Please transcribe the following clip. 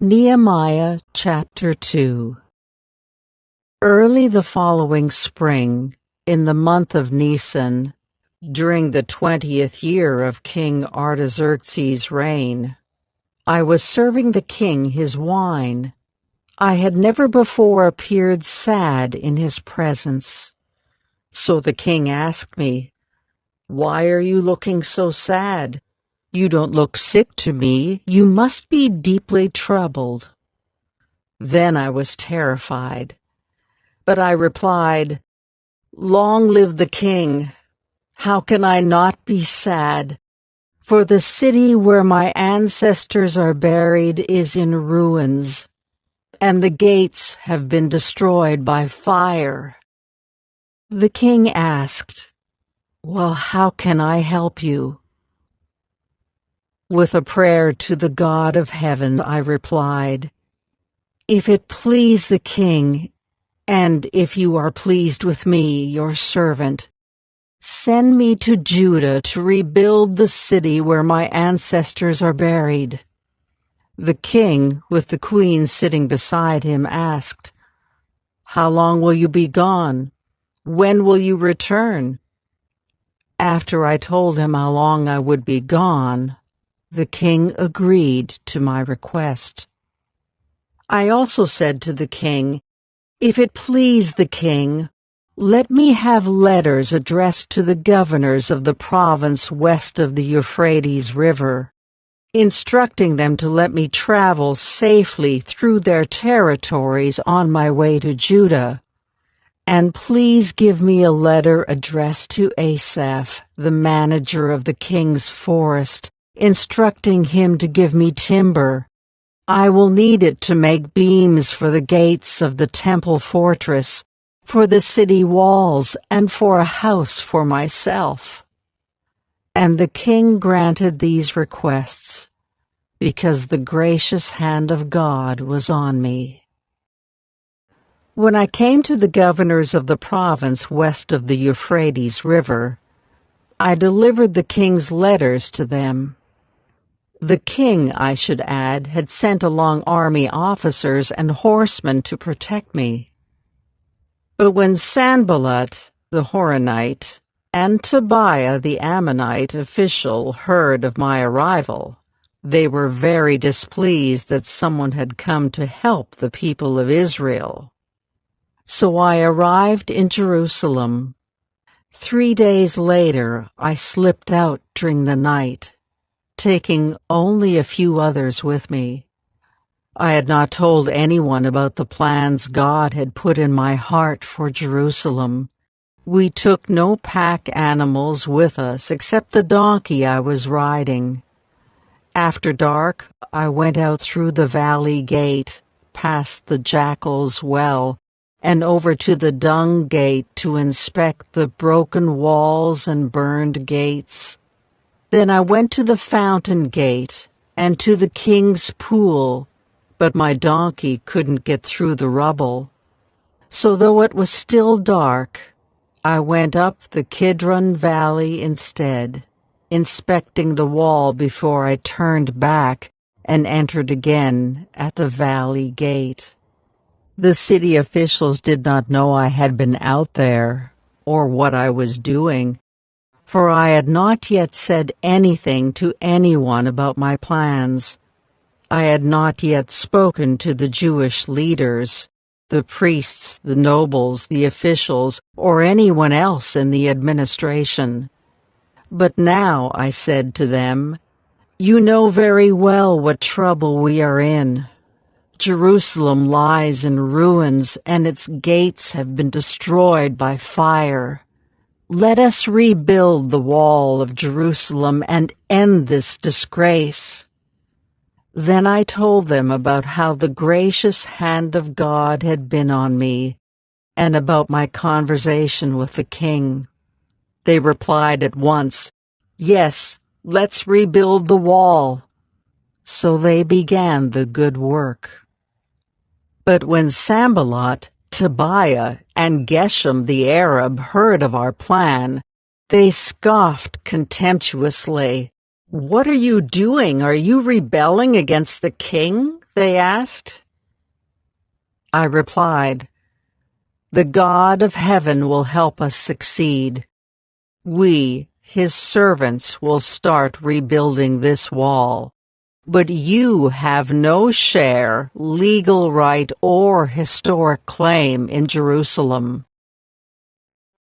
Nehemiah chapter 2. Early the following spring, in the month of Nisan, during the 20th year of King Artaxerxes' reign, I was serving the king his wine. I had never before appeared sad in his presence. So the king asked me, "Why are you looking so sad? You don't look sick to me. You must be deeply troubled." Then I was terrified. But I replied, "Long live the king! How can I not be sad? For the city where my ancestors are buried is in ruins, and the gates have been destroyed by fire." The king asked, "Well, how can I help you?" With a prayer to the God of heaven, I replied, "If it please the king, and if you are pleased with me, your servant, send me to Judah to rebuild the city where my ancestors are buried." The king, with the queen sitting beside him, asked, "How long will you be gone? When will you return?" After I told him how long I would be gone, the king agreed to my request. I also said to the king, "If it please the king, let me have letters addressed to the governors of the province west of the Euphrates River, instructing them to let me travel safely through their territories on my way to Judah. And please give me a letter addressed to Asaph, the manager of the king's forest, instructing him to give me timber. I will need it to make beams for the gates of the temple fortress, for the city walls, and for a house for myself." And the king granted these requests, because the gracious hand of God was on me. When I came to the governors of the province west of the Euphrates River, I delivered the king's letters to them. The king, I should add, had sent along army officers and horsemen to protect me. But when Sanballat, the Horonite, and Tobiah, the Ammonite official, heard of my arrival, they were very displeased that someone had come to help the people of Israel. So I arrived in Jerusalem. 3 days later, I slipped out during the night, taking only a few others with me. I had not told anyone about the plans God had put in my heart for Jerusalem. We took no pack animals with us except the donkey I was riding. After dark, I went out through the valley gate, past the jackal's well, and over to the dung gate to inspect the broken walls and burned gates. Then I went to the fountain gate and to the king's pool, but my donkey couldn't get through the rubble. So though it was still dark, I went up the Kidron Valley instead, inspecting the wall before I turned back and entered again at the valley gate. The city officials did not know I had been out there or what I was doing, for I had not yet said anything to anyone about my plans. I had not yet spoken to the Jewish leaders, the priests, the nobles, the officials, or anyone else in the administration. But now I said to them, "You know very well what trouble we are in. Jerusalem lies in ruins, and its gates have been destroyed by fire. Let us rebuild the wall of Jerusalem and end this disgrace." Then I told them about how the gracious hand of God had been on me, and about my conversation with the king. They replied at once, "Yes, let's rebuild the wall." So they began the good work. But when Sanballat, Tobiah, and Geshem the Arab heard of our plan, they scoffed contemptuously. "What are you doing? Are you rebelling against the king?" they asked. I replied, "The God of heaven will help us succeed. We, his servants, will start rebuilding this wall. But you have no share, legal right, or historic claim in Jerusalem."